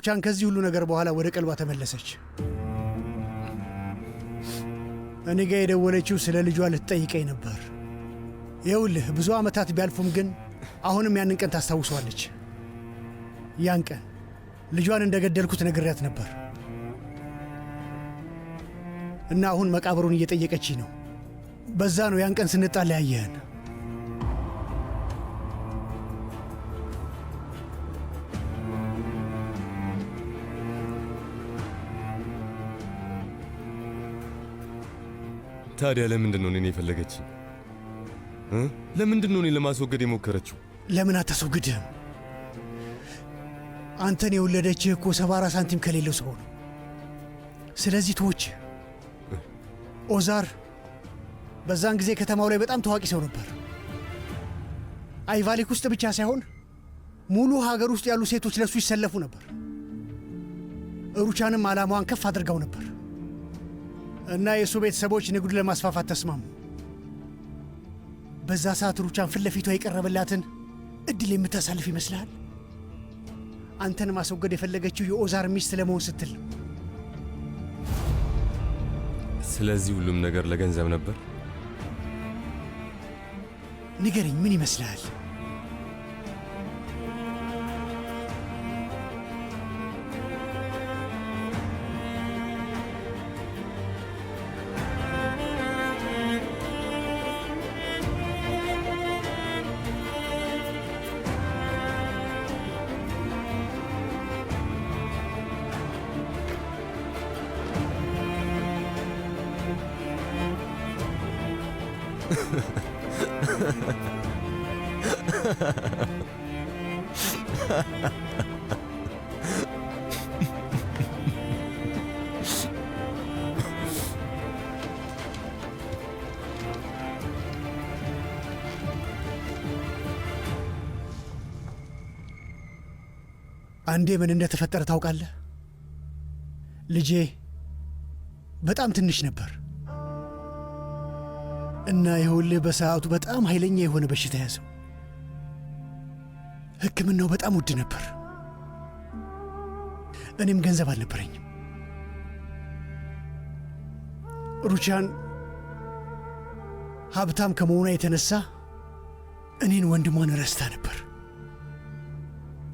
ሩቻን ከዚህ ሁሉ ነገር በኋላ ወደ ቀልቧ ተመለሰች። እኔ ጋ የደወለችው ስለ ልጇ ልትጠይቀኝ ነበር። ይኸውልህ ብዙ ዓመታት ቢያልፉም ግን አሁንም ያንን ቀን ታስታውሰዋለች። ያን ቀን ልጇን እንደገደልኩት ነግሬያት ነበር እና አሁን መቃብሩን እየጠየቀችኝ ነው። በዛ ነው ያን ቀን ስንጣላ ያየህን። ታዲያ ለምንድን ነው እኔን የፈለገችኝ? ለምንድን ነው እኔን ለማስወገድ የሞከረችው? ለምን አታስወግድህም? አንተን የወለደችህ እኮ 74 ሳንቲም ከሌለው ሰው ነው። ስለዚህ ተወች። ኦዛር በዛን ጊዜ ከተማው ላይ በጣም ታዋቂ ሰው ነበር። አይቫሊክ ውስጥ ብቻ ሳይሆን ሙሉ ሀገር ውስጥ ያሉ ሴቶች ለሱ ይሰለፉ ነበር። ሩቻንም ዓላማዋን ከፍ አድርገው ነበር እና የእሱ ቤተሰቦች ንግዱን ለማስፋፋት ተስማሙ። በዛ ሰዓት ሩቻን ፊት ለፊቷ የቀረበላትን እድል የምታሳልፍ ይመስልሃል? አንተን ማስወገድ የፈለገችው የኦዛር ሚስት ለመሆን ስትል ነው። ስለዚህ ሁሉም ነገር ለገንዘብ ነበር? ንገረኝ፣ ምን ይመስልሃል? አንዴ ምን እንደተፈጠረ ታውቃለህ? ልጄ በጣም ትንሽ ነበር እና ይኸውልህ በሰዓቱ በጣም ኃይለኛ የሆነ በሽታ ያዘው። ሕክምናው በጣም ውድ ነበር። እኔም ገንዘብ አልነበረኝም። ሩቻን ሀብታም ከመሆኗ የተነሳ እኔን ወንድሟን ረስታ ነበር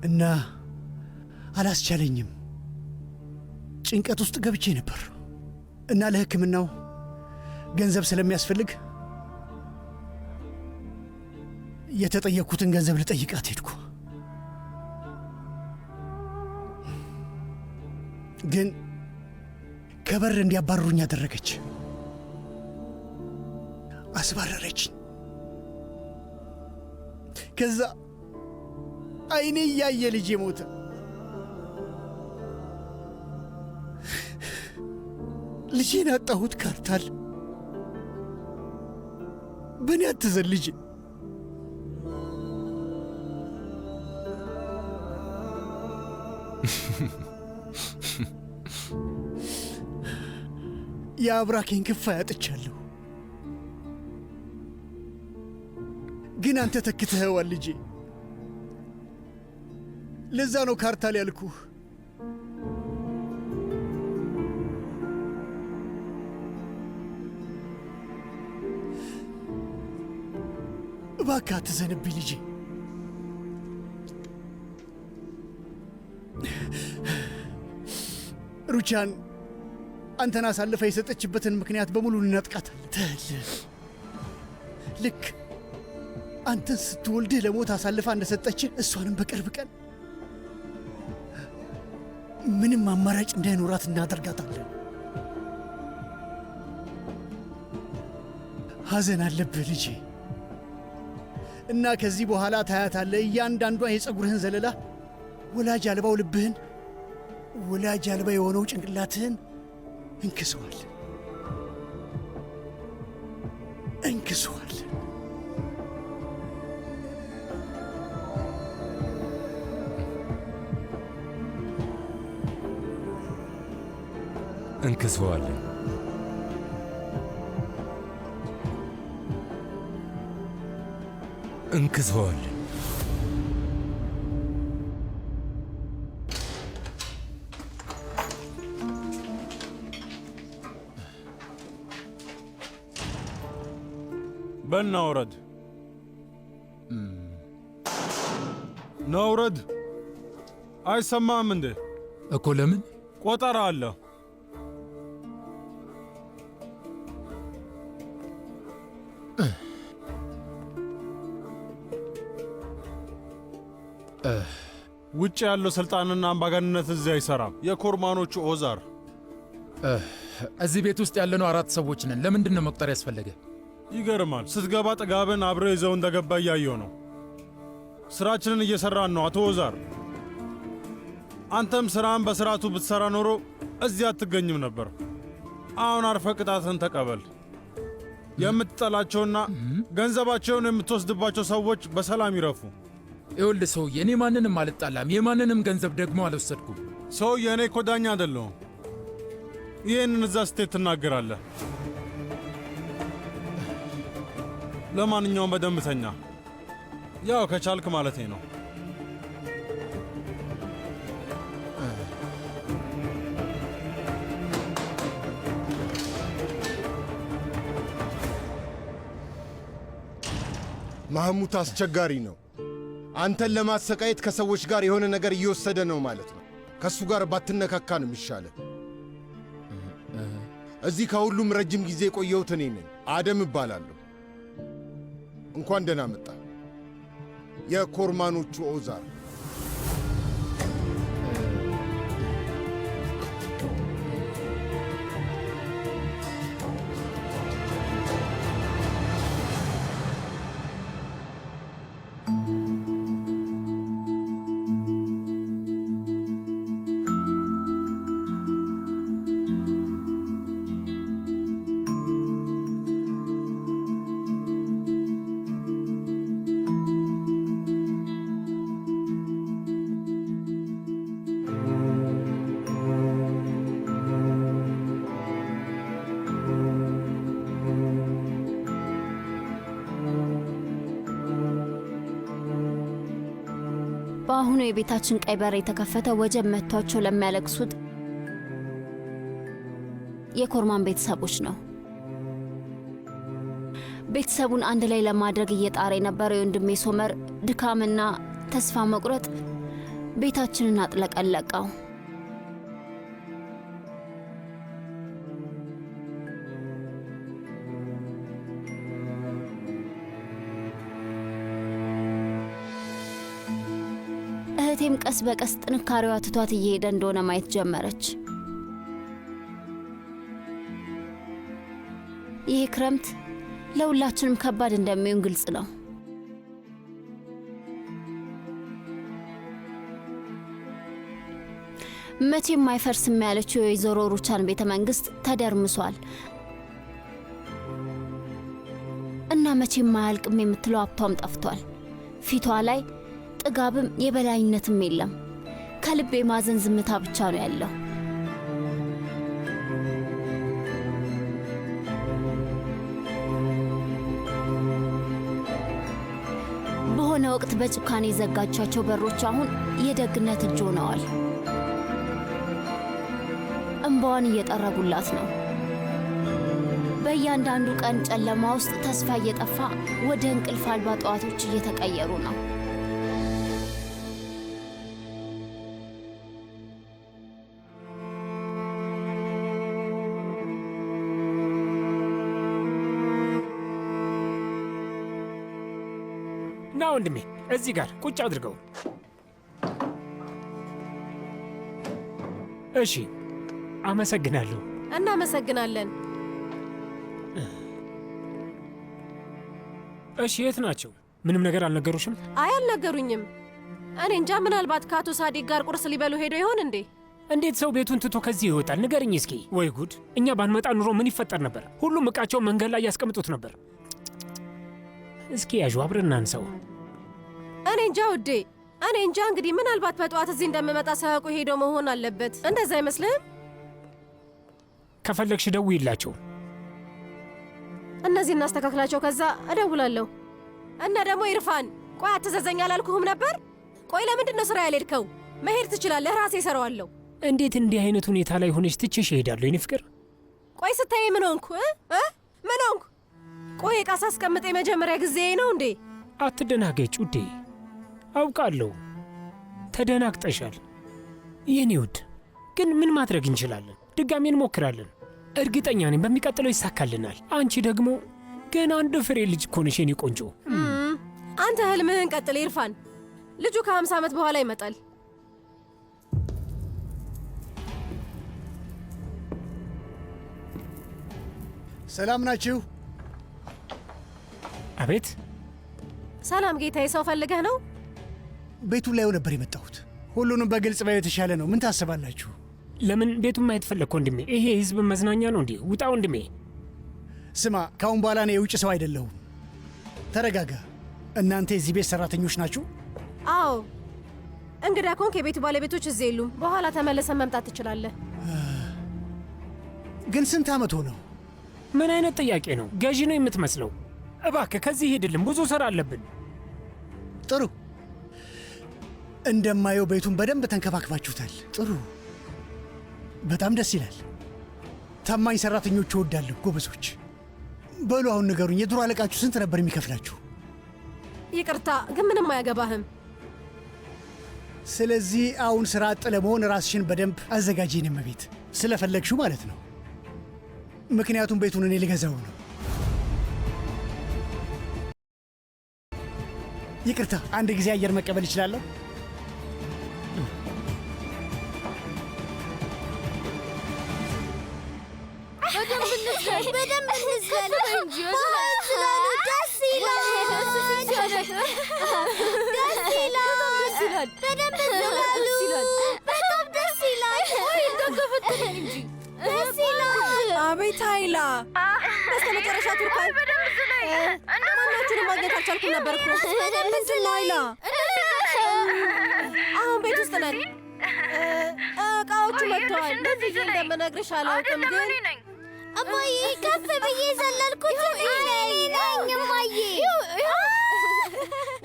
እና አላስቻለኝም። ጭንቀት ውስጥ ገብቼ ነበር እና ለሕክምናው ገንዘብ ስለሚያስፈልግ የተጠየቅኩትን ገንዘብ ልጠይቃት ሄድኩ። ግን ከበር እንዲያባርሩኝ አደረገች። አስባረረችኝ። ከዛ አይኔ እያየ ልጄ ሞተ። ልጄን አጣሁት። ካርታል፣ በእኔ አትዘን ልጄ። የአብራኬን ክፋይ አጥቻለሁ፣ ግን አንተ ተክተኸዋል ልጄ። ለዛ ነው ካርታል ያልኩህ። እባክህ አትዘንብኝ ልጄ። ሩቻን አንተን አሳልፈ የሰጠችበትን ምክንያት በሙሉ እንነጥቃታለን። ልክ አንተን ስትወልድህ ለሞት አሳልፋ እንደሰጠችህ እሷንም በቅርብ ቀን ምንም አማራጭ እንዳይኖራት እናደርጋታለን። ሐዘን አለብህ ልጄ እና ከዚህ በኋላ ታያታለህ። እያንዳንዷ የፀጉርህን ዘለላ፣ ወላጅ አልባው ልብህን፣ ወላጅ አልባ የሆነው ጭንቅላትህን እንክሰዋል እንክሰዋል። እንክሰዋለን። እንክሰዋለን። በናውረድ ናውረድ አይሰማም እንዴ? እኮ ለምን ቆጠራ አለ። ውጭ ያለው ስልጣንና አምባገነንነት እዚህ አይሰራም። የኮርማኖቹ ኦዛር እዚህ ቤት ውስጥ ያለነው 4 ሰዎች ነን። ለምንድን ነው መቁጠር ያስፈለገ? ይገርማል። ስትገባ ጥጋብን አብረው ይዘው እንደገባ እያየው ነው። ስራችንን እየሰራን ነው አቶ ኦዛር። አንተም ስራን በስርዓቱ ብትሰራ ኖሮ እዚህ አትገኝም ነበር። አሁን አርፈ ቅጣትን ተቀበል። የምትጠላቸውና ገንዘባቸውን የምትወስድባቸው ሰዎች በሰላም ይረፉ። ይኸውልህ ሰውዬ፣ እኔ ማንንም አልጣላም። የማንንም ገንዘብ ደግሞ አልወሰድኩም። ሰውዬ፣ እኔ እኮ ዳኛ አይደለሁም። ይህንን እዛ ስቴት ትናገራለህ። ለማንኛውም በደንብ ተኛ። ያው ከቻልክ ማለቴ ነው። ማህሙት አስቸጋሪ ነው። አንተን ለማሰቃየት ከሰዎች ጋር የሆነ ነገር እየወሰደ ነው ማለት ነው። ከእሱ ጋር ባትነካካ ነው የሚሻለ። እዚህ ከሁሉም ረጅም ጊዜ የቆየሁት እኔ ነኝ። አደም እባላለሁ። እንኳን ደህና መጣ። የኮርማኖቹ ኦዛር። በአሁኑ የቤታችን ቀይ በር የተከፈተ ወጀብ መጥቷቸው ለሚያለቅሱት የኮርማን ቤተሰቦች ነው። ቤተሰቡን አንድ ላይ ለማድረግ እየጣረ የነበረው የወንድሜ ሶመር ድካምና ተስፋ መቁረጥ ቤታችንን አጥለቀለቀው። እህቴም ቀስ በቀስ ጥንካሬዋ ትቷት እየሄደ እንደሆነ ማየት ጀመረች። ይህ ክረምት ለሁላችንም ከባድ እንደሚሆን ግልጽ ነው። መቼም አይፈርስም ያለችው የወይዘሮ ሩቻን ቤተ መንግስት ተደርምሷል እና መቼም አያልቅም የምትለው ሀብቷም ጠፍቷል። ፊቷ ላይ ጥጋብም የበላይነትም የለም። ከልብ የማዘን ዝምታ ብቻ ነው ያለው። በሆነ ወቅት በጭካኔ የዘጋቻቸው በሮች አሁን የደግነት እጅ ሆነዋል። እንባዋን እየጠረጉላት ነው። በእያንዳንዱ ቀን ጨለማ ውስጥ ተስፋ እየጠፋ ወደ እንቅልፍ አልባ ጠዋቶች እየተቀየሩ ነው። ና ወንድሜ፣ እዚህ ጋር ቁጭ አድርገው። እሺ፣ አመሰግናለሁ። እናመሰግናለን። እሺ፣ የት ናቸው? ምንም ነገር አልነገሩሽም? አይ አልነገሩኝም። እኔ እንጃ፣ ምናልባት ከአቶ ሳዲቅ ጋር ቁርስ ሊበሉ ሄዶ ይሆን እንዴ? እንዴት ሰው ቤቱን ትቶ ከዚህ ይወጣል? ንገርኝ እስኪ። ወይ ጉድ! እኛ ባንመጣ ኑሮ ምን ይፈጠር ነበር? ሁሉም ዕቃቸውን መንገድ ላይ ያስቀምጡት ነበር። እስኪ ያዡ፣ አብረን እናንሳው። እኔ እንጃ ውዴ፣ እኔ እንጃ። እንግዲህ ምናልባት በጠዋት እዚህ እንደምመጣ ሳያውቁ ሄዶ መሆን አለበት። እንደዛ አይመስልህም? ከፈለግሽ ደውይላቸው። እነዚህ እናስተካክላቸው፣ ከዛ እደውላለሁ። እና ደግሞ ኢርፋን፣ ቆይ አትዘዘኝ አላልኩህም ነበር? ቆይ ለምንድን ነው ስራ ያልሄድከው? መሄድ ትችላለህ፣ ራሴ እሰራዋለሁ። እንዴት እንዲህ አይነት ሁኔታ ላይ ሆነሽ ትቼሽ እሄዳለሁ? የኔ ፍቅር፣ ቆይ ስታይ ምን ሆንኩ? ምን ሆንኩ? ቆይ ዕቃ ሳስቀምጥ የመጀመሪያ ጊዜ ነው እንዴ? አትደናገጭ ውዴ። አውቃለሁ ተደናግጠሻል የኔ ውድ። ግን ምን ማድረግ እንችላለን? ድጋሜ እንሞክራለን። እርግጠኛ ነኝ በሚቀጥለው ይሳካልናል። አንቺ ደግሞ ገና አንድ ፍሬ ልጅ እኮ ነሽ የኔ ቆንጆ። አንተ ህልምህን ቀጥል ኢርፋን። ልጁ ከ50 ዓመት በኋላ ይመጣል። ሰላም ናችሁ? አቤት። ሰላም ጌታዬ፣ ሰው ፈልገህ ነው? ቤቱን ላየው ነበር የመጣሁት። ሁሉንም በግልጽ ባየው የተሻለ ነው። ምን ታስባላችሁ? ለምን ቤቱን ማየት ፈለግክ ወንድሜ? ይሄ የህዝብ መዝናኛ ነው እንዲህ። ውጣ ወንድሜ። ስማ፣ ካሁን በኋላ እኔ የውጭ ሰው አይደለሁም። ተረጋጋ። እናንተ የዚህ ቤት ሰራተኞች ናችሁ? አዎ። እንግዳ ኮንክ የቤቱ ባለቤቶች እዚህ የሉም። በኋላ ተመለሰን መምጣት ትችላለህ። ግን ስንት ዓመት ሆነው? ምን አይነት ጥያቄ ነው? ገዢ ነው የምትመስለው። እባክህ ከዚህ ሄድልን፣ ብዙ ሥራ አለብን። ጥሩ። እንደማየው ቤቱን በደንብ ተንከባክባችሁታል። ጥሩ፣ በጣም ደስ ይላል። ታማኝ ሰራተኞች እወዳለሁ፣ ጎበዞች። በሉ አሁን ንገሩኝ፣ የድሮ አለቃችሁ ስንት ነበር የሚከፍላችሁ? ይቅርታ ግን ምንም አያገባህም። ስለዚህ አሁን ሥራ አጥ ለመሆን ራስሽን በደንብ አዘጋጂ። እኔም ቤት ስለፈለግሽው ማለት ነው። ምክንያቱም ቤቱን እኔ ልገዛው ነው። ይቅርታ፣ አንድ ጊዜ አየር መቀበል ይችላለሁ? በደንብ እንዝለል እንጂ ደስ ይላል። በደንብ እንዝለሉ። በጣም ደስ ይላል። እንጂ ደስ ይላል። አቤት ኃይላ፣ በስተ መጨረሻ ቱርካን ማናችሁንም ማግኘት አልቻልኩም ነበር እኮ። ምንድን ነው ኃይላ? አሁን ቤት ውስጥ ነን። እቃዎቹ መጥተዋል። እንደዚህ እንደምነግርሽ አላውቅም ግን እማዬ ከፍ ብዬ ዘለልኩት። ነኝ እማዬ።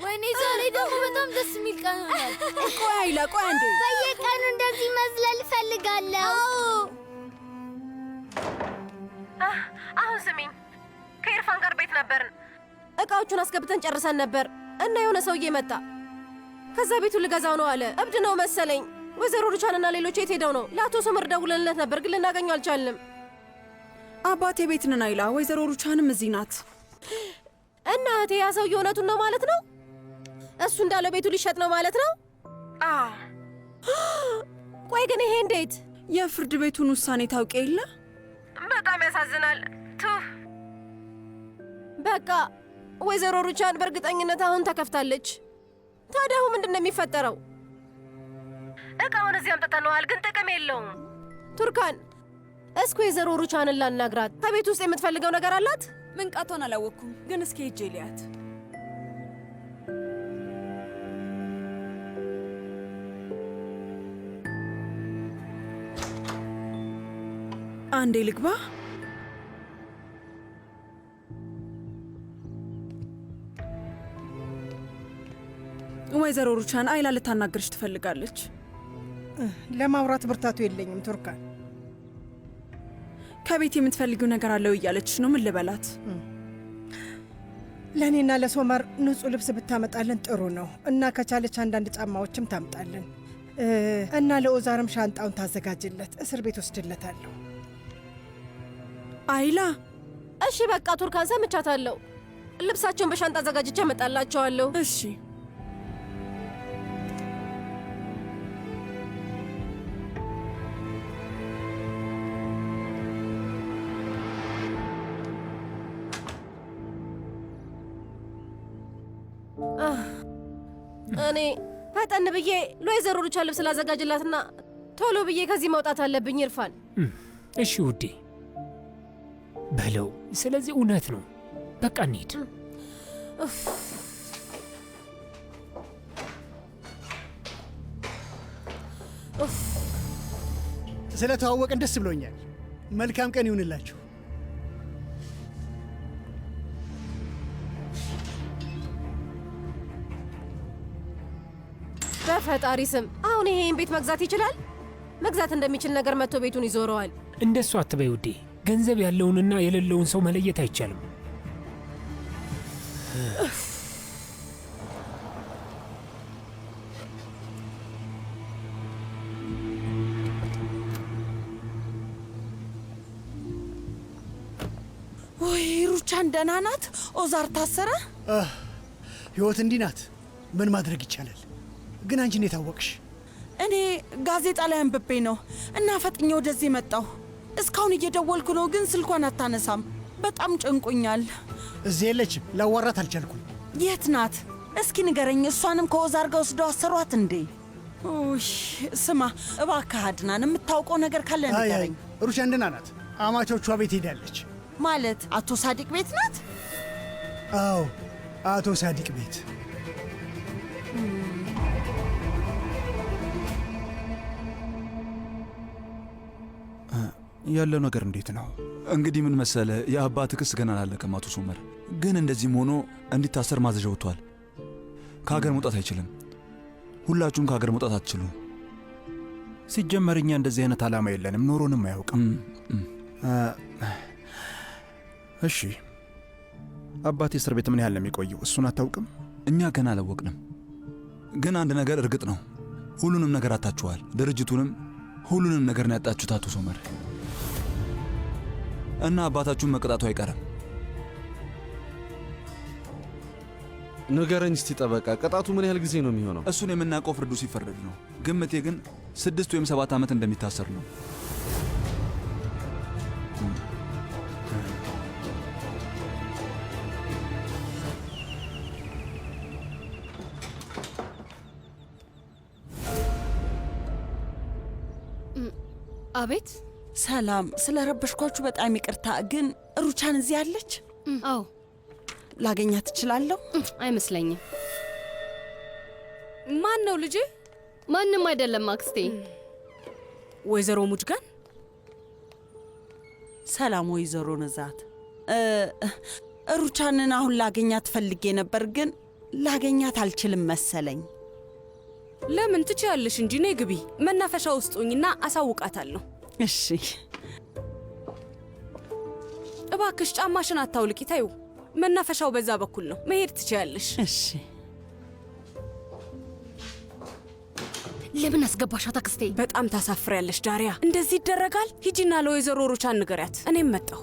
ወይኔ ዛሬ ደግሞ በጣም ደስ የሚል ቀን ሆኗል። ቆይ ኃይላ፣ ቆይ አንዴ። በየቀኑ እንደዚህ መዝለል እፈልጋለሁ። አሁን ስሚኝ፣ ከኢርፋን ጋር ቤት ነበርን። እቃዎቹን አስገብተን ጨርሰን ነበር እና የሆነ ሰውዬ መጣ። ከዛ ቤቱን ልገዛው ነው አለ። እብድ ነው መሰለኝ። ወይዘሮ ሩቻንና ሌሎች የት ሄደው ነው? ለአቶ ሶመር ደውለንለት ነበር ግን ልናገኘው አልቻልንም። አባቴ ቤት ነን አይላ። ወይዘሮ ሩቻንም እዚህ ናት። እና እህቴ ያ ሰውዬ እውነቱን ነው ማለት ነው? እሱ እንዳለው ቤቱ ሊሸጥ ነው ማለት ነው? ቆይ ግን ይሄ እንዴት? የፍርድ ቤቱን ውሳኔ ታውቂ የለ? በጣም ያሳዝናል። በቃ ወይዘሮ ሩቻን በእርግጠኝነት አሁን ተከፍታለች። ታዲያ አሁን ምንድን ነው የሚፈጠረው? እቃውን እዚህ አምጥተነዋል ግን ጥቅም የለውም። ቱርካን፣ እስኪ ወይዘሮ ሩቻንን ላናግራት። ከቤት ውስጥ የምትፈልገው ነገር አላት? መንቃቷን አላወቅኩም ግን እስኪ ሄጄ ልያት። አንዴ ልግባ። ወይዘሮ ሩቻን አይላ ልታናገርሽ ትፈልጋለች። ለማውራት ብርታቱ የለኝም ቱርካን። ከቤት የምትፈልጊው ነገር አለው እያለችሽ ነው። ምን ልበላት? ለእኔና ለሶመር ንጹህ ልብስ ብታመጣልን ጥሩ ነው እና ከቻለች አንዳንድ ጫማዎችም ታምጣልን እና ለኦዛርም ሻንጣውን ታዘጋጅለት። እስር ቤት ወስድለታለሁ። አይላ፣ እሺ በቃ ቱርካን፣ ሰምቻታለሁ። ልብሳቸውን በሻንጣ አዘጋጅቼ እመጣላቸዋለሁ። እሺ። እኔ ፈጠን ብዬ ለወይዘሮ ሩቻን ልብስ ላዘጋጅላትና ቶሎ ብዬ ከዚህ መውጣት አለብኝ። ኢርፋን፣ እሺ ውዴ በለው። ስለዚህ እውነት ነው። በቃ እንሂድ። ስለተዋወቅን ደስ ብሎኛል። መልካም ቀን ይሁንላችሁ። በፈጣሪ ስም አሁን ይሄን ቤት መግዛት ይችላል? መግዛት እንደሚችል ነገር መጥቶ ቤቱን ይዞረዋል። እንደሱ አትበይ ውዴ። ገንዘብ ያለውንና የሌለውን ሰው መለየት አይቻልም። ወይ ሩቻን ደህና ናት? ኦዛር ታሰረ? ህይወት እንዲህ ናት። ምን ማድረግ ይቻላል? ግን አንቺ እንዴት አወቅሽ? እኔ ጋዜጣ ላይ አንብቤ ነው እና ፈጥኜ ወደዚህ መጣሁ። እስካሁን እየደወልኩ ነው፣ ግን ስልኳን አታነሳም። በጣም ጨንቆኛል። እዚህ የለችም። ላዋራት አልቻልኩም። የት ናት? እስኪ ንገረኝ። እሷንም ከኦዛር ጋር ወስደው አሰሯት እንዴ? ኡይ ስማ እባክህ አድናን፣ የምታውቀው ነገር ካለ ንገረኝ። ሩቻን ደህና ናት። አማቾቿ ቤት ሄዳለች። ማለት አቶ ሳዲቅ ቤት ናት? አዎ አቶ ሳዲቅ ቤት። ያለው ነገር እንዴት ነው? እንግዲህ ምን መሰለ፣ የአባት ክስ ገና አላለቀም አቶ ሶመር። ግን እንደዚህም ሆኖ እንዲታሰር ማዘዣ ወጥቷል። ከሀገር መውጣት አይችልም። ሁላችሁም ከሀገር መውጣት አትችሉም። ሲጀመር እኛ እንደዚህ አይነት ዓላማ የለንም፣ ኖሮንም አያውቅም። እሺ አባቴ እስር ቤት ምን ያህል ነው የሚቆየው? እሱን አታውቅም? እኛ ገና አላወቅንም። ግን አንድ ነገር እርግጥ ነው፣ ሁሉንም ነገር አጣችኋል። ድርጅቱንም ሁሉንም ነገር ነው ያጣችሁት አቶ ሶመር። እና አባታችሁን መቀጣቱ አይቀርም። ንገረኝ እስቲ ጠበቃ፣ ቅጣቱ ምን ያህል ጊዜ ነው የሚሆነው? እሱን የምናውቀው ፍርዱ ሲፈረድ ነው። ግምቴ ግን 6 ወይም 7 ዓመት እንደሚታሰር ነው። አቤት። ሰላም፣ ስለ ረበሽኳችሁ በጣም ይቅርታ። ግን ሩቻን እዚህ አለች? አዎ። ላገኛት ትችላለሁ? አይመስለኝም። ማን ነው ልጄ? ማንም አይደለም አክስቴ። ወይዘሮ ሙጅጋን። ሰላም ወይዘሮ ነዛት። ሩቻንን አሁን ላገኛት ፈልጌ ነበር፣ ግን ላገኛት አልችልም መሰለኝ። ለምን? ትችያለሽ እንጂ ነይ ግቢ። መናፈሻ ውስጥ ሁኚና አሳውቃታለሁ። እሺ። እባክሽ ጫማሽን አታውልቂ። ታዩ፣ መናፈሻው በዛ በኩል ነው። መሄድ ትችያለሽ። እሺ። ለምን አስገባሻት አክስቴ? በጣም ታሳፍሪያለሽ ዳሪያ። እንደዚህ ይደረጋል? ሂጂና ለወይዘሮ ሩቻን ንገሪያት። እኔም መጣሁ።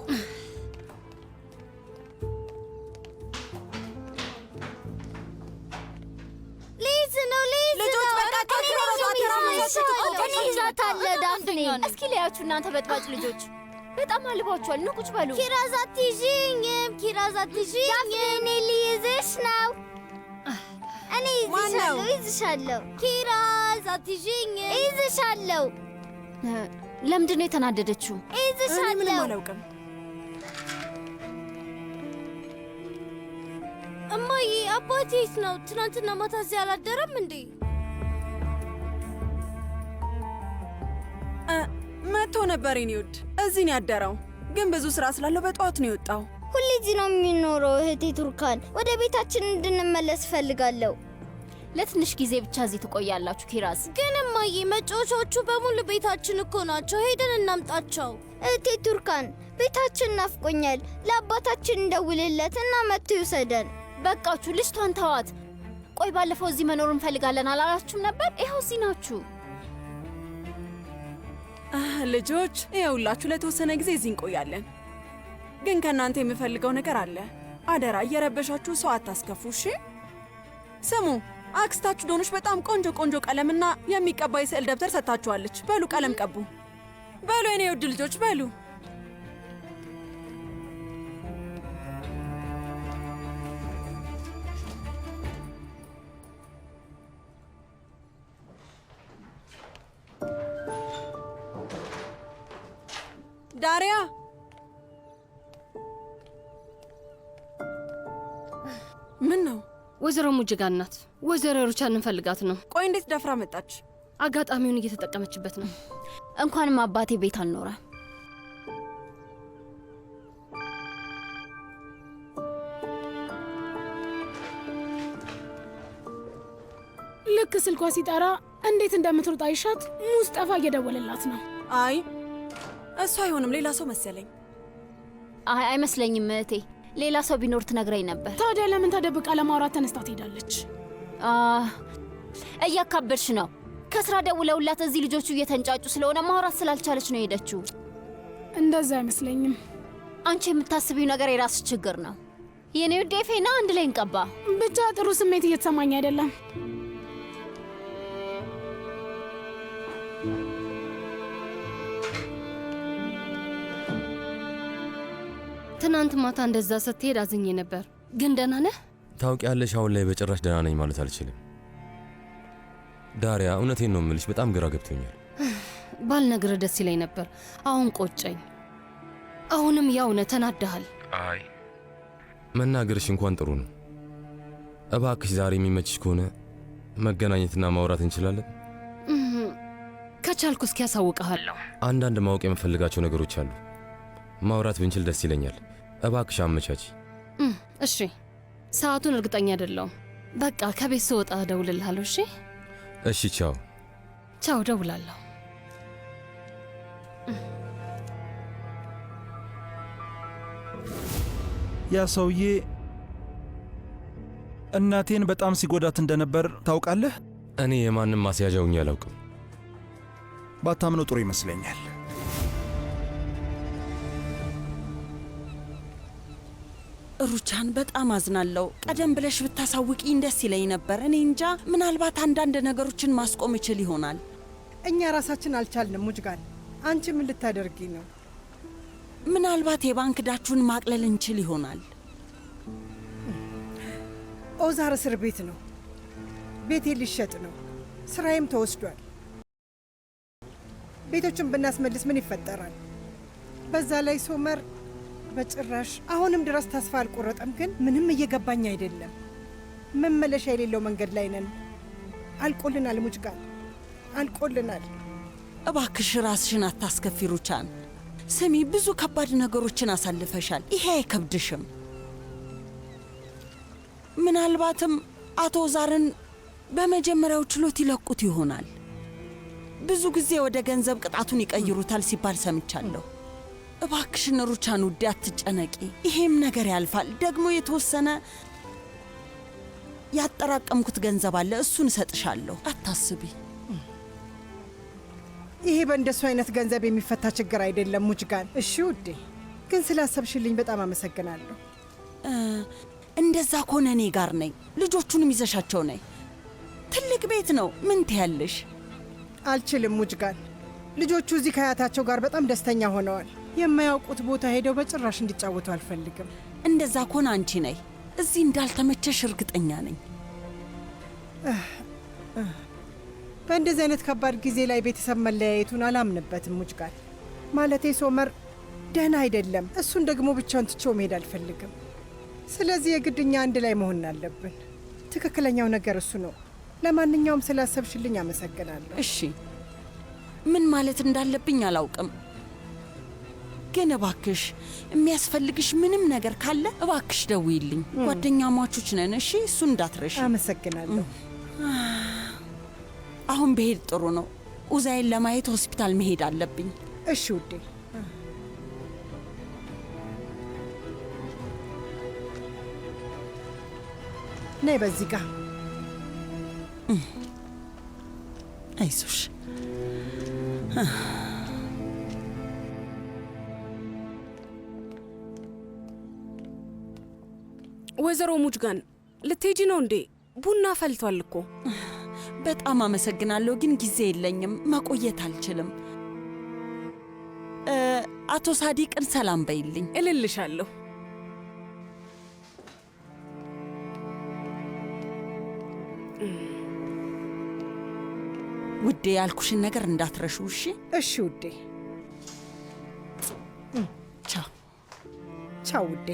እስኪ ለያችሁ እናንተ በጥባጭ ልጆች፣ በጣም አልባችኋል። ኑ ቁጭ በሉ። ኪራዝ አትይዥኝም፣ ኪራዝ አትይዥኝም። እኔ ልይዝሽ ነው። እኔ ይዝሻለሁ። ኪራዝ አትይዥኝም፣ ይዝሻለሁ። ለምንድን ነው የተናደደችው? ይዝሻለሁ። ምንም አላውቅም። እማዬ አባቴ የት ነው? ትናንትና ማታ እዚህ አላደረም እንዴ? መጥቶ ነበር የኔ ውድ። እዚህ ነው ያደረው፣ ግን ብዙ ስራ ስላለው በጠዋት ነው የወጣው። ሁሌ እዚህ ነው የሚኖረው። እህቴ ቱርካን፣ ወደ ቤታችን እንድንመለስ እፈልጋለሁ። ለትንሽ ጊዜ ብቻ እዚህ ትቆያላችሁ ኪራዝ። ግን እማዬ መጫወቻዎቹ በሙሉ ቤታችን እኮ ናቸው። ሄደን እናምጣቸው። እህቴ ቱርካን፣ ቤታችን ናፍቆኛል። ለአባታችን እንደውልለት እና መጥቶ ይውሰደን። በቃችሁ፣ ልጅቷን ተዋት። ቆይ ባለፈው እዚህ መኖር እንፈልጋለን አላላችሁም ነበር? ይኸው እዚህ ናችሁ። ልጆች ይኸውላችሁ፣ ለተወሰነ ጊዜ እዚህ እንቆያለን። ግን ከእናንተ የምፈልገው ነገር አለ። አደራ እየረበሻችሁ ሰው አታስከፉ። እሺ? ስሙ፣ አክስታችሁ ዶኖች በጣም ቆንጆ ቆንጆ ቀለምና የሚቀባ የስዕል ደብተር ሰጥታችኋለች። በሉ ቀለም ቀቡ። በሉ የኔ ውድ ልጆች በሉ። ዳሪያ፣ ምን ነው? ወይዘሮ ሙጅጋን ናት። ወይዘሮ ሩቻን እንፈልጋት ነው። ቆይ እንዴት ደፍራ መጣች? አጋጣሚውን እየተጠቀመችበት ነው። እንኳንም አባቴ ቤት አልኖረ። ልክ ስልኳ ሲጠራ እንዴት እንደምትሮጥ አይሻት። ሙስጠፋ እየደወለላት ነው። አይ እሱ አይሆንም፣ ሌላ ሰው መሰለኝ። አይ አይመስለኝም እህቴ፣ ሌላ ሰው ቢኖር ትነግረኝ ነበር። ታዲያ ለምን ተደብቃ ለማውራት ተነስታ ትሄዳለች? እያካበድሽ ነው። ከስራ ደውለውላት እዚህ ልጆቹ እየተንጫጩ ስለሆነ ማውራት ስላልቻለች ነው የሄደችው። እንደዛ አይመስለኝም። አንቺ የምታስቢው ነገር የራስሽ ችግር ነው። የኔ ውድ ፌና፣ አንድ ላይ እንቀባ። ብቻ ጥሩ ስሜት እየተሰማኝ አይደለም። ትናንት ማታ እንደዛ ስትሄድ አዝኜ ነበር። ግን ደህና ነህ? ታውቂያለሽ፣ አሁን ላይ በጭራሽ ደህና ነኝ ማለት አልችልም። ዳሪያ፣ እውነቴን ነው የምልሽ፣ በጣም ግራ ገብቶኛል። ባልነግርህ ደስ ይለኝ ነበር። አሁን ቆጨኝ። አሁንም ያው ነህ፣ ተናደሃል። አይ መናገርሽ እንኳን ጥሩ ነው። እባክሽ ዛሬ የሚመችሽ ከሆነ መገናኘትና ማውራት እንችላለን። ከቻልኩ እስኪ ያሳውቅሃለሁ። አንዳንድ ማወቅ የምፈልጋቸው ነገሮች አሉ። ማውራት ብንችል ደስ ይለኛል። እባክሽ አመቻች። እሺ፣ ሰዓቱን እርግጠኛ አይደለሁም። በቃ ከቤት ስወጣ እደውልልሃለሁ። እሺ? እሺ፣ ቻው። ቻው፣ እደውላለሁ። ያ ሰውዬ እናቴን በጣም ሲጎዳት እንደነበር ታውቃለህ? እኔ የማንም ማስያዣ ሆኜ አላውቅም። ባታምነው ጥሩ ይመስለኛል። ሩቻን፣ በጣም አዝናለሁ። ቀደም ብለሽ ብታሳውቂኝ ደስ ይለኝ ነበር። እኔ እንጃ፣ ምናልባት አንዳንድ ነገሮችን ማስቆም እችል ይሆናል። እኛ ራሳችን አልቻልንም። ሙጅጋን፣ አንቺ ምን ልታደርጊ ነው? ምናልባት የባንክ ዕዳችሁን ማቅለል እንችል ይሆናል። ኦዛር እስር ቤት ነው። ቤቴ ሊሸጥ ነው። ስራዬም ተወስዷል። ቤቶችን ብናስመልስ ምን ይፈጠራል? በዛ ላይ ሶመር በጭራሽ አሁንም ድረስ ተስፋ አልቆረጠም። ግን ምንም እየገባኝ አይደለም። መመለሻ የሌለው መንገድ ላይ ነን። አልቆልናል ሙጅጋን፣ አልቆልናል። እባክሽ ራስሽን አታስከፊ ሩቻን። ስሚ፣ ብዙ ከባድ ነገሮችን አሳልፈሻል። ይሄ አይከብድሽም? ምናልባትም አቶ ዛርን በመጀመሪያው ችሎት ይለቁት ይሆናል። ብዙ ጊዜ ወደ ገንዘብ ቅጣቱን ይቀይሩታል ሲባል ሰምቻለሁ። እባክሽን ሩቻን ውዴ፣ አትጨነቂ። ይሄም ነገር ያልፋል። ደግሞ የተወሰነ ያጠራቀምኩት ገንዘብ አለ፣ እሱን እሰጥሻለሁ። አታስቢ። ይሄ በእንደሱ አይነት ገንዘብ የሚፈታ ችግር አይደለም ሙጅጋን። እሺ ውዴ፣ ግን ስላሰብሽልኝ በጣም አመሰግናለሁ። እንደዛ ከሆነ እኔ ጋር ነኝ። ልጆቹንም ይዘሻቸው ነይ። ትልቅ ቤት ነው። ምን ትያለሽ? አልችልም ሙጅጋን። ልጆቹ እዚህ ከአያታቸው ጋር በጣም ደስተኛ ሆነዋል። የማያውቁት ቦታ ሄደው በጭራሽ እንዲጫወቱ አልፈልግም። እንደዛ ከሆነ አንቺ ነይ። እዚህ እንዳልተመቸሽ እርግጠኛ ነኝ። በእንደዚህ አይነት ከባድ ጊዜ ላይ ቤተሰብ መለያየቱን አላምንበትም ሙጅጋን። ማለቴ ሶመር ደህና አይደለም። እሱን ደግሞ ብቻውን ትቼው መሄድ አልፈልግም። ስለዚህ የግድኛ አንድ ላይ መሆን አለብን። ትክክለኛው ነገር እሱ ነው። ለማንኛውም ስላሰብሽልኝ አመሰግናለሁ። እሺ፣ ምን ማለት እንዳለብኝ አላውቅም፣ ግን እባክሽ የሚያስፈልግሽ ምንም ነገር ካለ እባክሽ ደውይልኝ። ጓደኛ ማቾች ነን። እሺ፣ እሱ እንዳትረሽ። አመሰግናለሁ። አሁን ብሄድ ጥሩ ነው። ኡዛይን ለማየት ሆስፒታል መሄድ አለብኝ። እሺ ውዴ። ነይ በዚህ ጋር። አይዞሽ። ወይዘሮ ሙጅጋን ልትሄጂ ነው እንዴ? ቡና ፈልቷል እኮ። በጣም አመሰግናለሁ፣ ግን ጊዜ የለኝም፣ መቆየት አልችልም። አቶ ሳዲቅን ሰላም በይልኝ። እልልሻለሁ። ውዴ፣ ያልኩሽን ነገር እንዳትረሹ። እሺ? እሺ ውዴ። ቻው ቻው ውዴ።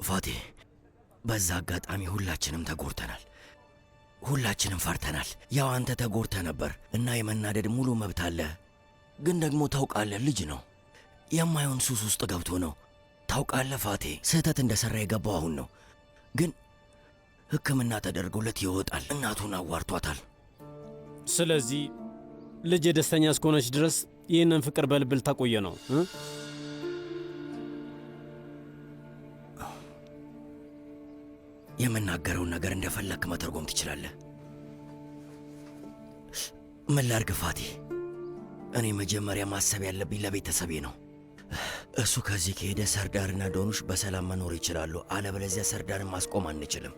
ፋቴ፣ በዛ አጋጣሚ ሁላችንም ተጎድተናል። ሁላችንም ፈርተናል። ያው አንተ ተጎድተ ነበር እና የመናደድ ሙሉ መብት አለ። ግን ደግሞ ታውቃለህ፣ ልጅ ነው። የማይሆን ሱስ ውስጥ ገብቶ ነው። ታውቃለህ ፋቴ፣ ስህተት እንደሠራ የገባው አሁን ነው። ግን ሕክምና ተደርጎለት ይወጣል። እናቱን አዋርቷታል። ስለዚህ ልጅ ደስተኛ እስከሆነች ድረስ ይህንን ፍቅር በልብ ልታቆየ ነው። የምናገረውን ነገር እንደፈለክ መተርጎም ትችላለህ። ምን ላድርግ ፋቲ? እኔ መጀመሪያ ማሰብ ያለብኝ ለቤተሰቤ ነው። እሱ ከዚህ ከሄደ ሰርዳርና ዶኑሽ በሰላም መኖር ይችላሉ። አለበለዚያ ሰርዳርን ማስቆም አንችልም።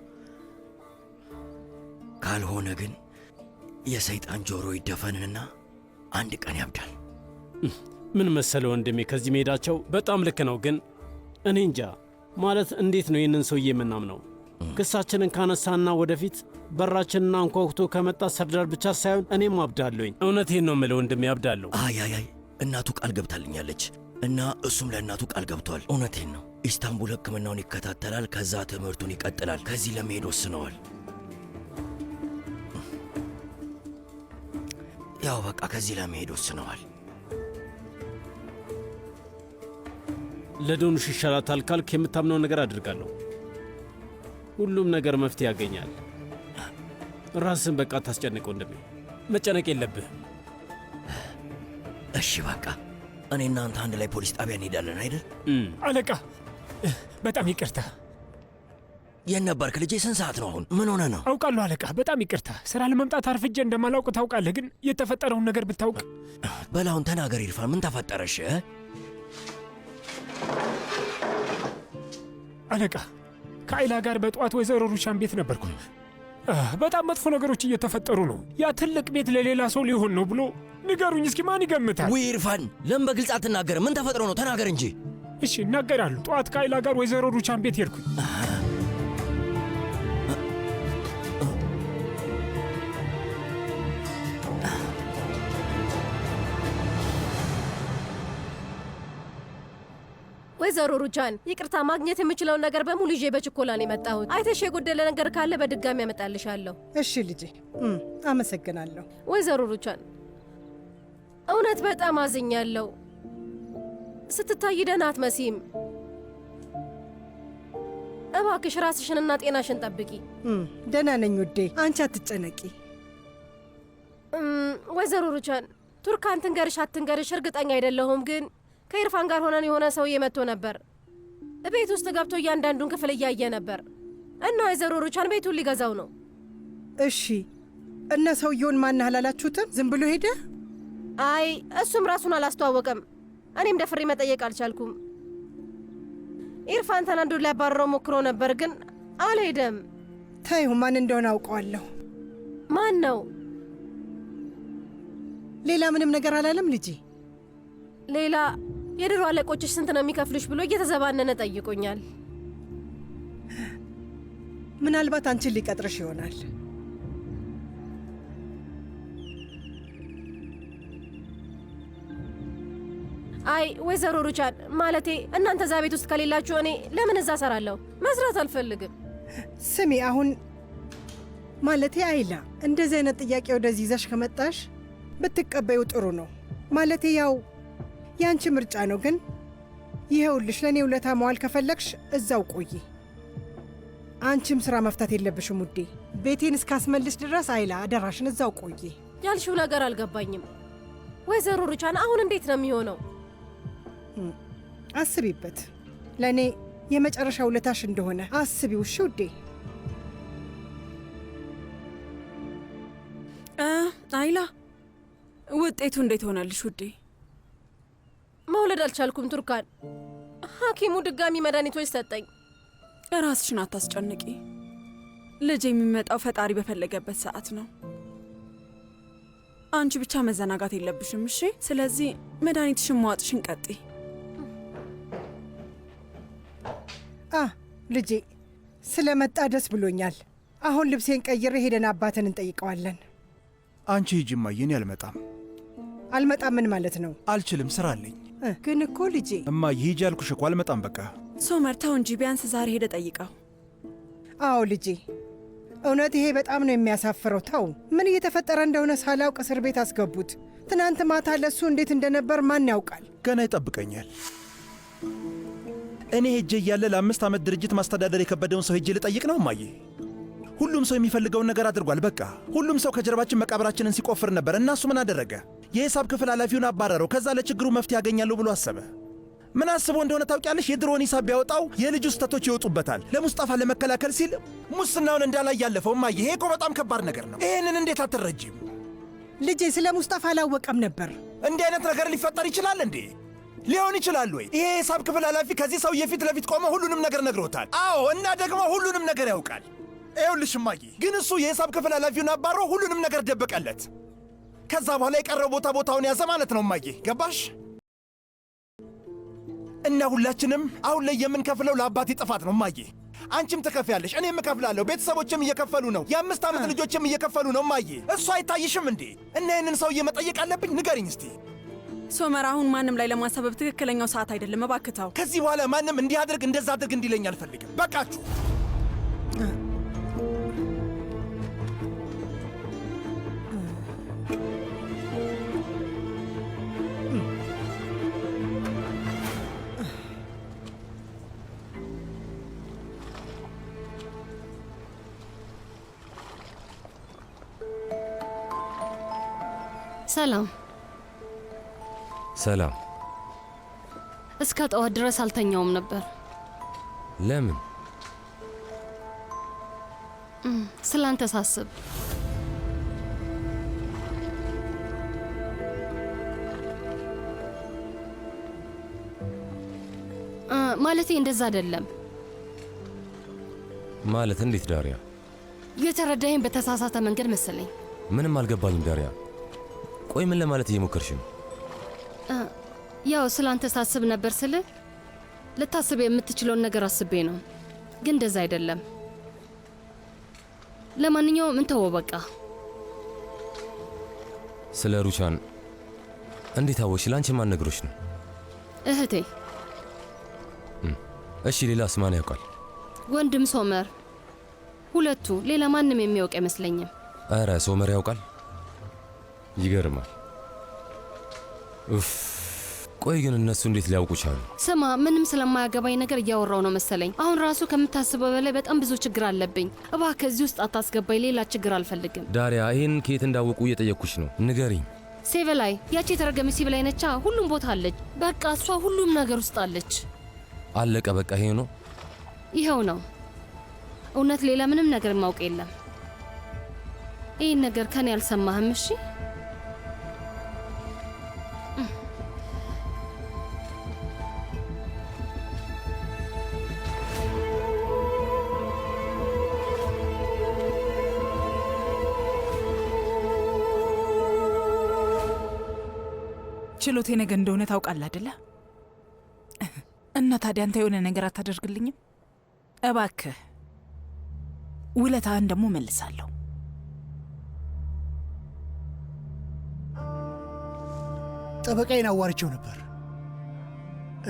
ካልሆነ ግን የሰይጣን ጆሮ ይደፈንንና አንድ ቀን ያብዳል። ምን መሰለ ወንድሜ፣ ከዚህ መሄዳቸው በጣም ልክ ነው። ግን እኔ እንጃ ማለት እንዴት ነው ይህንን ሰውዬ የምናምነው? ክሳችንን ካነሳና ወደፊት በራችንና አንኳኩቶ ከመጣ ሰርዳር ብቻ ሳይሆን እኔም አብዳለሁኝ። እውነቴን ነው የምለው ወንድሜ፣ አብዳለሁ። አይ እናቱ ቃል ገብታልኛለች እና እሱም ለእናቱ ቃል ገብቷል። እውነቴን ነው። ኢስታንቡል ሕክምናውን ይከታተላል፣ ከዛ ትምህርቱን ይቀጥላል። ከዚህ ለመሄድ ወስነዋል። ያው በቃ ከዚህ ለመሄድ ወስነዋል። ለዶኑሽ ይሻላታል ካልክ የምታምነውን ነገር አድርጋለሁ። ሁሉም ነገር መፍትሄ ያገኛል። ራስን በቃ ታስጨንቅ ወንድሜ፣ መጨነቅ የለብህም። እሺ በቃ እኔ እናንተ አንድ ላይ ፖሊስ ጣቢያ እንሄዳለን አይደል? አለቃ በጣም ይቅርታ። የት ነበርክ ልጄ? ስንት ሰዓት ነው አሁን? ምን ሆነ ነው? አውቃለሁ አለቃ፣ በጣም ይቅርታ። ስራ ለመምጣት አርፍጄ እንደማላውቅ ታውቃለህ። ግን የተፈጠረውን ነገር ብታውቅ። በላሁን ተናገር ኢርፋን፣ ምን ተፈጠረሽ? አለቃ ከአይላ ጋር በጠዋት ወይዘሮ ሩሻን ቤት ነበርኩ። በጣም መጥፎ ነገሮች እየተፈጠሩ ነው። ያ ትልቅ ቤት ለሌላ ሰው ሊሆን ነው ብሎ ንገሩኝ እስኪ፣ ማን ይገምታል? ውይ ኢርፋን፣ ለምን በግልጽ አትናገርም? ምን ተፈጥሮ ነው? ተናገር እንጂ። እሺ እናገራለሁ። ጠዋት ከአይላ ጋር ወይዘሮ ሩቻን ቤት ሄድኩኝ። ወይዘሮ ሩቻን ይቅርታ፣ ማግኘት የምችለውን ነገር በሙሉ ይዤ በችኮላ ነው የመጣሁት። አይተሽ የጎደለ ነገር ካለ በድጋሚ ያመጣልሻለሁ። እሺ ልጄ፣ አመሰግናለሁ። ወይዘሮ ሩቻን እውነት በጣም አዝኛለሁ። ስትታይ ደህና አትመስይም። እባክሽ ራስሽንና ጤናሽን ጠብቂ። ደህና ነኝ ውዴ፣ አንቺ አትጨነቂ። ወይዘሮ ሩቻን ቱርካን ትንገርሽ አትንገርሽ እርግጠኛ አይደለሁም፣ ግን ከኢርፋን ጋር ሆነን የሆነ ሰውዬ መጥቶ ነበር። ቤት ውስጥ ገብቶ እያንዳንዱን ክፍል እያየ ነበር እና ወይዘሮ ሩቻን ቤቱን ሊገዛው ነው። እሺ እና ሰውየውን ማን አላላችሁትም? ዝም ብሎ ሄደ? አይ እሱም ራሱን አላስተዋወቀም። እኔም ደፍሬ መጠየቅ አልቻልኩም። ኢርፋን ተናዶ ሊያባረረው ሞክሮ ነበር ግን አልሄደም። ታዩ ማን እንደሆነ አውቀዋለሁ። ማን ነው? ሌላ ምንም ነገር አላለም ልጄ። ሌላ የድሮ አለቆችሽ ስንት ነው የሚከፍሉሽ ብሎ እየተዘባነነ ጠይቆኛል። ምናልባት አንቺን ሊቀጥርሽ ይሆናል። አይ ወይዘሮ ሩቻን ማለቴ እናንተ እዛ ቤት ውስጥ ከሌላችሁ እኔ ለምን እዛ እሰራለሁ? መስራት አልፈልግም። ስሚ አሁን ማለቴ አይላ እንደዚህ አይነት ጥያቄ ወደዚህ ይዘሽ ከመጣሽ ብትቀበዩ ጥሩ ነው። ማለቴ ያው ያንቺ ምርጫ ነው። ግን ይኸውልሽ ለእኔ ውለታ መዋል ከፈለግሽ እዛው ቆይ። አንቺም ሥራ መፍታት የለብሽም ውዴ። ቤቴን እስካስመልስ ድረስ አይላ አደራሽን እዛው ቆይ። ያልሽው ነገር አልገባኝም ወይዘሮ ሩቻን። አሁን እንዴት ነው የሚሆነው? አስቢበት። ለእኔ የመጨረሻ ውለታሽ እንደሆነ አስቢው እሺ ውዴ። አይላ ውጤቱ እንዴት ሆናልሽ ውዴ? መውለድ አልቻልኩም ቱርካን። ሐኪሙ ድጋሚ መድኃኒቶች ሰጠኝ። ራስሽን አታስጨንቂ። ልጅ የሚመጣው ፈጣሪ በፈለገበት ሰዓት ነው። አንቺ ብቻ መዘናጋት የለብሽም እሺ? ስለዚህ መድኃኒትሽን መዋጥሽን ቀጥይ። ልጄ ስለመጣ ደስ ብሎኛል። አሁን ልብሴን ቀይሬ ሄደን አባትን እንጠይቀዋለን። አንቺ ሂጂ እማዬ፣ እኔ አልመጣም። አልመጣም ምን ማለት ነው? አልችልም፣ ስራ አለኝ። ግን እኮ ልጄ። እማዬ ሂጂ አልኩሽ እኮ፣ አልመጣም በቃ። ሶመር ተው እንጂ ቢያንስ ዛሬ ሄደ ጠይቀው። አዎ ልጄ፣ እውነት ይሄ በጣም ነው የሚያሳፍረው። ተው፣ ምን እየተፈጠረ እንደሆነ ሳላውቅ እስር ቤት አስገቡት። ትናንት ማታ ለእሱ እንዴት እንደነበር ማን ያውቃል? ገና ይጠብቀኛል። እኔ ሄጄ እያለ ለ5 ዓመት ድርጅት ማስተዳደር የከበደውን ሰው ሄጄ ልጠይቅ ነው እማዬ? ሁሉም ሰው የሚፈልገውን ነገር አድርጓል። በቃ ሁሉም ሰው ከጀርባችን መቃብራችንን ሲቆፍር ነበር እና እሱ ምን አደረገ? የሂሳብ ክፍል ኃላፊውን አባረረው። ከዛ ለችግሩ መፍትሄ ያገኛለሁ ብሎ አሰበ። ምን አስቦ እንደሆነ ታውቂያለሽ? የድሮውን ሂሳብ ቢያወጣው የልጁ ስህተቶች ይወጡበታል። ለሙስጣፋ ለመከላከል ሲል ሙስናውን እንዳላይ ያለፈው። እማዬ ይሄ እኮ በጣም ከባድ ነገር ነው። ይሄንን እንዴት አትረጂም? ልጄ ስለ ሙስጣፋ አላወቀም ነበር። እንዲህ አይነት ነገር ሊፈጠር ይችላል እንዴ? ሊሆን ይችላል ወይ? ይሄ የሂሳብ ክፍል ኃላፊ ከዚህ ሰውዬ ፊት ለፊት ቆመ ሁሉንም ነገር ነግሮታል። አዎ፣ እና ደግሞ ሁሉንም ነገር ያውቃል። ይኸውልሽ እማዬ፣ ግን እሱ የሂሳብ ክፍል ኃላፊውን አባሮ ሁሉንም ነገር ደበቀለት። ከዛ በኋላ የቀረው ቦታውን ያዘ ማለት ነው እማዬ፣ ገባሽ? እና ሁላችንም አሁን ላይ የምንከፍለው ለአባቴ ጥፋት ነው እማዬ። አንቺም ትከፍያለሽ፣ እኔም እከፍላለሁ፣ ቤተሰቦችም እየከፈሉ ነው፣ የ5 ዓመት ልጆችም እየከፈሉ ነው እማዬ። እሱ አይታይሽም እንዴ? እና ይህንን ሰውዬ መጠየቅ አለብኝ? ንገሪኝ እስቲ። ሶመር፣ አሁን ማንም ላይ ለማሰበብ ትክክለኛው ሰዓት አይደለም፣ እባክታው። ከዚህ በኋላ ማንም እንዲህ አድርግ እንደዛ አድርግ እንዲለኝ አልፈልግም። በቃችሁ። ሰላም ሰላም። እስከ ጠዋት ድረስ አልተኛውም ነበር። ለምን? ስላንተ ሳስብ። ማለቴ እንደዛ አይደለም። ማለት እንዴት ዳሪያ? የተረዳኸኝ በተሳሳተ መንገድ መሰለኝ። ምንም አልገባኝም ዳሪያ። ቆይ ምን ለማለት እየሞከርሽ ነው? ያው ስላንተ ሳስብ ነበር ስል ልታስብ የምትችለውን ነገር አስቤ ነው፣ ግን እንደዛ አይደለም። ለማንኛውም እንተወው በቃ። ስለ ሩቻን እንዴት አወቅሽ? ላንቺ ማን ነግሮሽ ነው? እህቴ። እሺ ሌላስ ማን ያውቃል? ወንድም ሶመር። ሁለቱ፣ ሌላ ማንም የሚያውቅ አይመስለኝም። ኧረ ሶመር ያውቃል? ይገርማል። ኡፍ። ቆይ ግን እነሱ እንዴት ሊያውቁ ቻሉ? ስማ፣ ምንም ስለማያገባኝ ነገር እያወራው ነው መሰለኝ። አሁን ራሱ ከምታስበው በላይ በጣም ብዙ ችግር አለብኝ። እባክህ ከዚህ ውስጥ አታስገባኝ። ሌላ ችግር አልፈልግም። ዳሪያ፣ ይህን ከየት እንዳወቁ እየጠየቅኩሽ ነው። ንገሪኝ። ሴቨላይ፣ ያቺ የተረገመች ሴቨላይ ነቻ። ሁሉም ቦታ አለች። በቃ እሷ ሁሉም ነገር ውስጥ አለች። አለቀ በቃ። ይሄ ነው? ይኸው ነው እውነት። ሌላ ምንም ነገር ማውቅ የለም። ይህን ነገር ከኔ አልሰማህም? እሺ ችሎቴ ነገ እንደሆነ ታውቃለህ አይደለ? እና ታዲያ አንተ የሆነ ነገር አታደርግልኝም? እባክህ ውለታህን ደግሞ መልሳለሁ። ጠበቃዬን አዋርቼው ነበር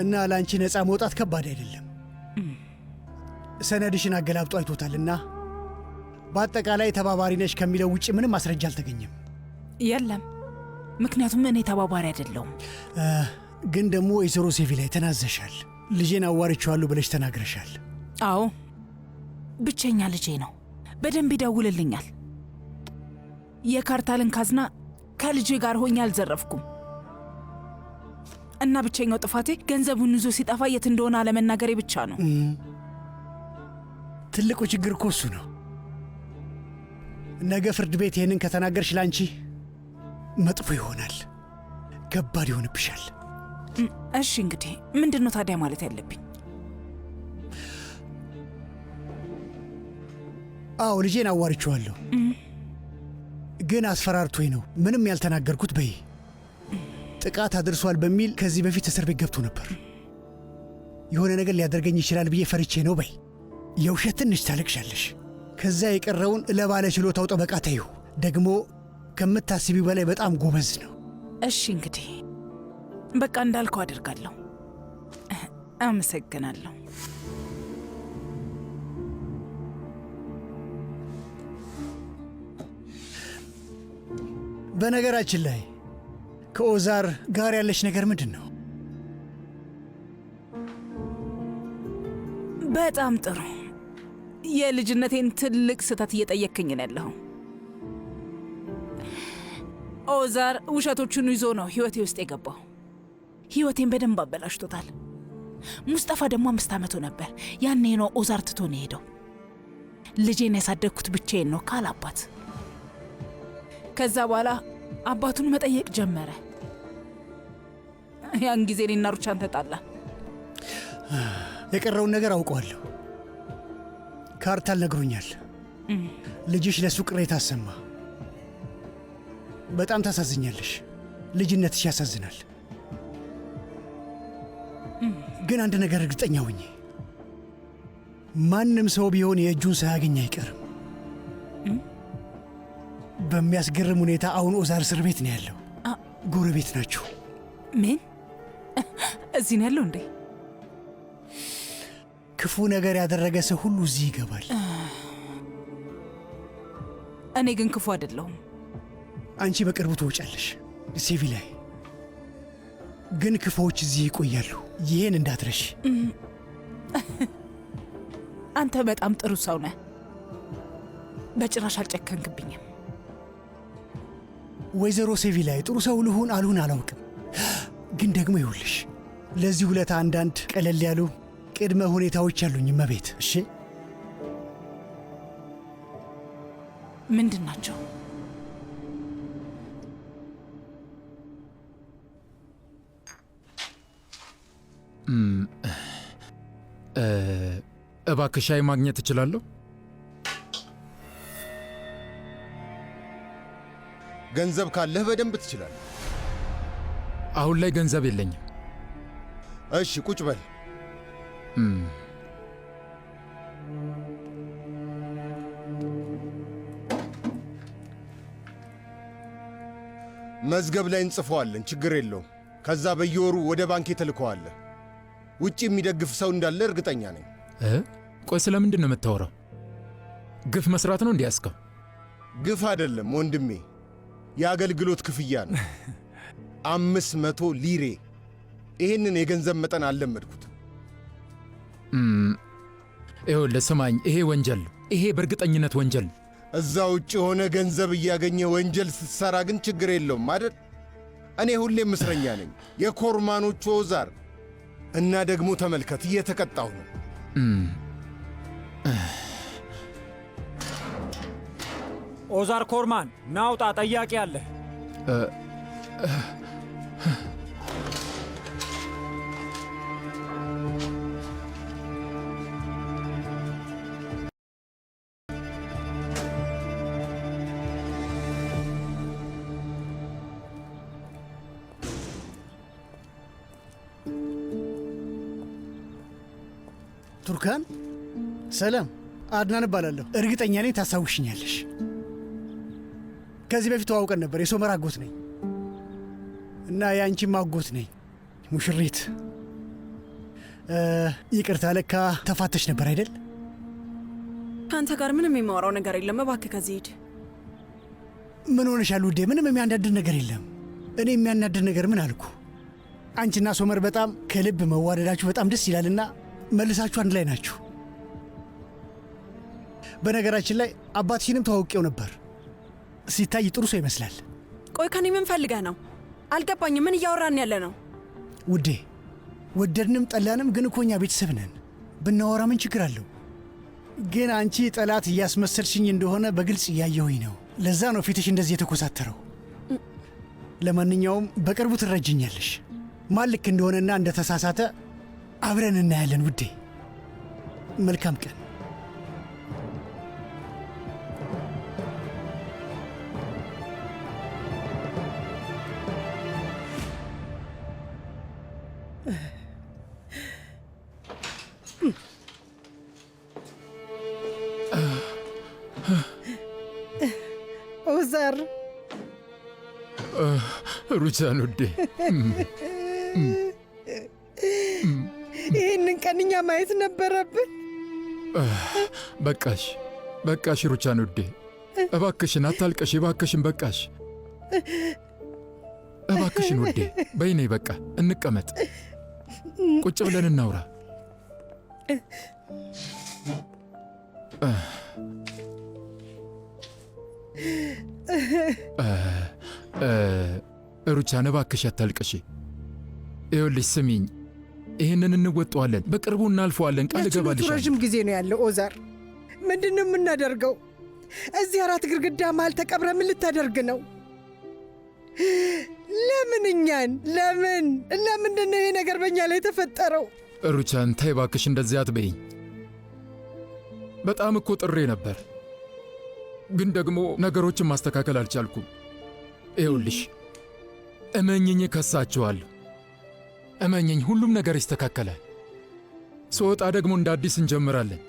እና ለአንቺ ነፃ መውጣት ከባድ አይደለም። ሰነድሽን አገላብጦ አይቶታልና በአጠቃላይ ተባባሪ ነሽ ከሚለው ውጭ ምንም ማስረጃ አልተገኘም። የለም፣ ምክንያቱም እኔ ተባባሪ አይደለሁም። ግን ደግሞ ወይዘሮ ሴቪ ላይ ተናዘሻል። ልጄን አዋርቼዋለሁ ብለሽ ተናግረሻል። አዎ፣ ብቸኛ ልጄ ነው። በደንብ ይደውልልኛል። የካርታልን ካዝና ከልጄ ጋር ሆኜ አልዘረፍኩም እና ብቸኛው ጥፋቴ ገንዘቡን ይዞ ሲጠፋ የት እንደሆነ አለመናገሬ ብቻ ነው። ትልቁ ችግር እኮ እሱ ነው። ነገ ፍርድ ቤት ይህንን ከተናገርሽ ላንቺ መጥፎ ይሆናል፣ ከባድ ይሆንብሻል። እሺ እንግዲህ ምንድን ነው ታዲያ ማለት ያለብኝ? አዎ ልጄን አዋርቼዋለሁ፣ ግን አስፈራርቶኝ ነው ምንም ያልተናገርኩት በይ። ጥቃት አድርሷል በሚል ከዚህ በፊት እስር ቤት ገብቶ ነበር። የሆነ ነገር ሊያደርገኝ ይችላል ብዬ ፈርቼ ነው በይ። የውሸት ትንሽ ታለቅሻለሽ። ከዛ የቀረውን ለባለ ችሎታው ጠበቃ ተይሁ። ደግሞ ከምታስቢው በላይ በጣም ጎበዝ ነው። እሺ እንግዲህ በቃ እንዳልከው አደርጋለሁ። አመሰግናለሁ። በነገራችን ላይ ከኦዛር ጋር ያለሽ ነገር ምንድን ነው? በጣም ጥሩ። የልጅነቴን ትልቅ ስህተት እየጠየቅክኝ ነው ያለኸው። ኦዛር ውሸቶቹን ይዞ ነው ህይወቴ ውስጥ የገባው። ህይወቴን በደንብ አበላሽቶታል። ሙስጠፋ ደግሞ 5 ዓመቱ ነበር። ያኔ ነው ኦዛር ትቶ ነው ሄደው። ልጄን ያሳደግኩት ብቻዬን ነው ካላባት። ከዛ በኋላ አባቱን መጠየቅ ጀመረ። ያን ጊዜ እኔና ሩቻን ተጣላ። የቀረውን ነገር አውቀዋለሁ። ካርታል ነግሮኛል። ልጅሽ ለሱ ቅሬታ አሰማ። በጣም ታሳዝኛለሽ። ልጅነትሽ ያሳዝናል። ግን አንድ ነገር እርግጠኛ ሆኜ ማንም ሰው ቢሆን የእጁን ሳያገኝ አይቀርም። በሚያስገርም ሁኔታ አሁን ኦዛር እስር ቤት ነው ያለው። ጎረቤት ናችሁ። ምን? እዚህ ነው ያለው እንዴ? ክፉ ነገር ያደረገ ሰው ሁሉ እዚህ ይገባል። እኔ ግን ክፉ አይደለሁም። አንቺ በቅርቡ ትወጫለሽ ሴቪላይ። ግን ክፉዎች እዚህ ይቆያሉ። ይህን እንዳትረሽ። አንተ በጣም ጥሩ ሰው ነህ። በጭራሽ አልጨከንክብኝም። ወይዘሮ ሴቪላይ ጥሩ ሰው ልሁን አልሁን አላውቅም። ግን ደግሞ ይሁልሽ ለዚህ ውለታ አንዳንድ ቀለል ያሉ ቅድመ ሁኔታዎች አሉኝ እመቤት። እሺ ምንድን ናቸው? እባክህ ሻይ ማግኘት እችላለሁ? ገንዘብ ካለህ በደንብ ትችላለህ። አሁን ላይ ገንዘብ የለኝም። እሺ ቁጭ በል። መዝገብ ላይ እንጽፈዋለን፣ ችግር የለውም። ከዛ በየወሩ ወደ ባንክ ትልከዋለህ። ውጭ የሚደግፍ ሰው እንዳለ እርግጠኛ ነኝ። ቆይ ስለምንድን ነው የምታወራው? ግፍ መስራት ነው እንዲያስከው? ግፍ አይደለም ወንድሜ፣ የአገልግሎት ክፍያ ነው። 500 ሊሬ። ይህንን የገንዘብ መጠን አልለመድኩት። ይኸውልህ ስማኝ፣ ይሄ ወንጀል ነው። ይሄ በእርግጠኝነት ወንጀል ነው። እዛ ውጭ ሆነ ገንዘብ እያገኘ ወንጀል ስትሰራ ግን ችግር የለውም አይደል? እኔ ሁሌም እስረኛ ነኝ፣ የኮርማኖቹ ኦዛር። እና ደግሞ ተመልከት፣ እየተቀጣሁ ነው። ኦዛር ኮርማን ናውጣ፣ ጠያቂ አለ። ቱርካን፣ ሰላም። አድናን እባላለሁ። እርግጠኛ ነኝ ታስታውሽኛለሽ። ከዚህ በፊት ተዋውቀን ነበር። የሶመር አጎት ነኝ እና የአንቺም አጎት ነኝ ሙሽሪት። ይቅርታ፣ ለካ ተፋተሽ ነበር አይደል? ከአንተ ጋር ምንም የማወራው ነገር የለም። እባክህ ከዚህ ሂድ። ምን ሆነሻል ውዴ? ምንም የሚያናድድ ነገር የለም። እኔ የሚያናድድ ነገር ምን አልኩ? አንቺና ሶመር በጣም ከልብ መዋደዳችሁ በጣም ደስ ይላልና መልሳችሁ አንድ ላይ ናችሁ። በነገራችን ላይ አባትሽንም ተዋውቄው ነበር። ሲታይ ጥሩ ሰው ይመስላል። ቆይ ከኔ ምን ፈልገህ ነው? አልገባኝም። ምን እያወራን ያለ ነው? ውዴ፣ ወደድንም ጠላንም ግን እኮ እኛ ቤተሰብ ነን። ብናወራ ምን ችግር አለው? ግን አንቺ ጠላት እያስመሰልሽኝ እንደሆነ በግልጽ እያየሁኝ ነው። ለዛ ነው ፊትሽ እንደዚህ የተኮሳተረው። ለማንኛውም በቅርቡ ትረጅኛለሽ። ማን ልክ እንደሆነና እንደተሳሳተ አብረን እናያለን ውዴ። መልካም ቀን። ኦዛር፣ ሩቻን ውዴ፣ ይህንን ቀን እኛ ማየት ነበረብን። በቃሽ፣ በቃሽ ሩቻን ውዴ፣ እባክሽን አታልቀሽ፣ እባክሽን በቃሽ፣ እባክሽን ውዴ፣ በይኔ በቃ እንቀመጥ፣ ቁጭ ብለን እናውራ። ሩቻን እባክሽ አታልቅሺ። ይኸውልሽ ስሚኝ፣ ይህንን እንወጣዋለን፣ በቅርቡ እናልፈዋለን፣ ቃል እገባልሻለሁ። ረዥም ጊዜ ነው ያለው። ኦዛር ምንድን ነው የምናደርገው? እዚህ አራት ግድግዳ መሃል ተቀብረ ምን ልታደርግ ነው? ለምን እኛን? ለምንድን ነው ይሄ ነገር በእኛ ላይ የተፈጠረው? ሩቻን ተይ እባክሽ እንደዚያ አትበይኝ። በጣም እኮ ጥሬ ነበር፣ ግን ደግሞ ነገሮችን ማስተካከል አልቻልኩም። ይኸውልሽ እመኝኝ፣ ከሳችኋለሁ። እመኝኝ፣ ሁሉም ነገር ይስተካከላል። ስወጣ ደግሞ እንደ አዲስ እንጀምራለን።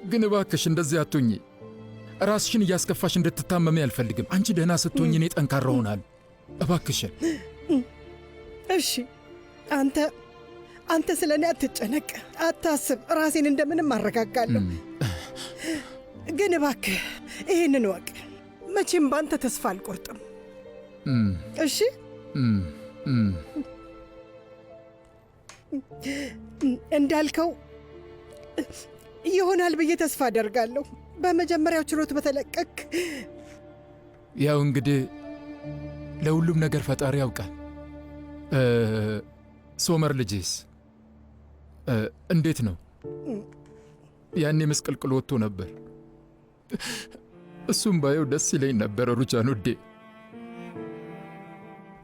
ግን እባክሽ እንደዚህ አትሁኚ። ራስሽን እያስከፋሽ እንድትታመሚ አልፈልግም። አንቺ ደህና ስትሆኝ እኔ ጠንካራ ሆናለሁ። እባክሽን። እሺ፣ አንተ ስለ እኔ አትጨነቅ፣ አታስብ። ራሴን እንደምንም አረጋጋለሁ። ግን እባክህ ይህንን ወቅ፣ መቼም በአንተ ተስፋ አልቆርጥም። እሺ? እንዳልከው ይሆናል ብዬ ተስፋ አደርጋለሁ። በመጀመሪያው ችሎት በተለቀቅ። ያው እንግዲህ ለሁሉም ነገር ፈጣሪ ያውቃል። ሶመር ልጄስ እንዴት ነው? ያኔ ምስቅልቅል ወጥቶ ነበር። እሱም ባየው ደስ ይለኝ ነበር። ሩቻን ውዴ፣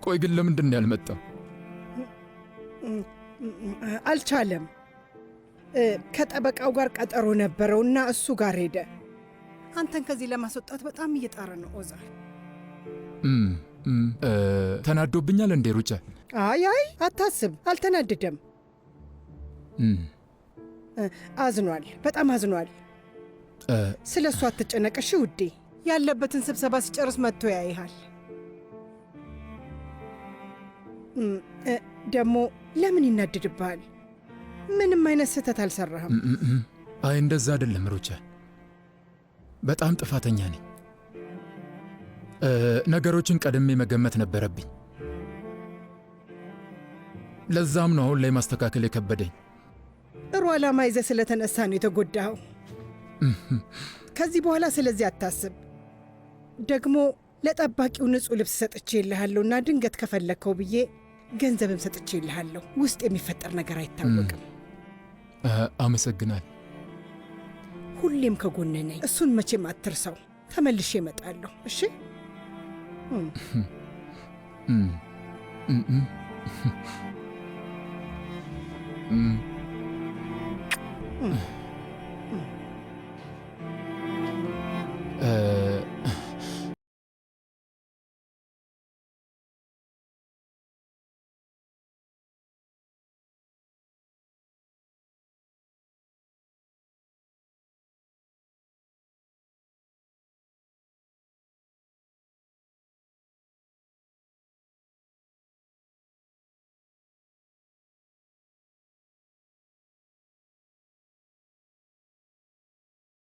ቆይ ግን ለምንድን ነው ያልመጣው? አልቻለም። ከጠበቃው ጋር ቀጠሮ ነበረውና እሱ ጋር ሄደ። አንተን ከዚህ ለማስወጣት በጣም እየጣረ ነው ኦዛር። ተናዶብኛል እንዴ ሩቻ? አይ አታስብ፣ አልተናደደም። አዝኗል፣ በጣም አዝኗል። ስለ እሱ አትጨነቅሽ ውዴ። ያለበትን ስብሰባ ሲጨርስ መጥቶ ያይሃል። ደግሞ ለምን ይናድድብሃል? ምንም አይነት ስህተት አልሰራህም። አይ እንደዛ አይደለም ሩቻ፣ በጣም ጥፋተኛ ነኝ። ነገሮችን ቀድሜ መገመት ነበረብኝ። ለዛም ነው አሁን ላይ ማስተካከል የከበደኝ። ጥሩ ዓላማ ይዘህ ስለተነሳ ነው የተጎዳኸው። ከዚህ በኋላ ስለዚህ አታስብ። ደግሞ ለጠባቂው ንጹሕ ልብስ ሰጥቼ ይልሃለሁና ድንገት ከፈለግከው ብዬ ገንዘብም ሰጥቼ ይልሃለሁ። ውስጥ የሚፈጠር ነገር አይታወቅም። አመሰግናል። ሁሌም ከጎንህ ነኝ። እሱን መቼም አትርሳው። ተመልሼ እመጣለሁ። እሺ?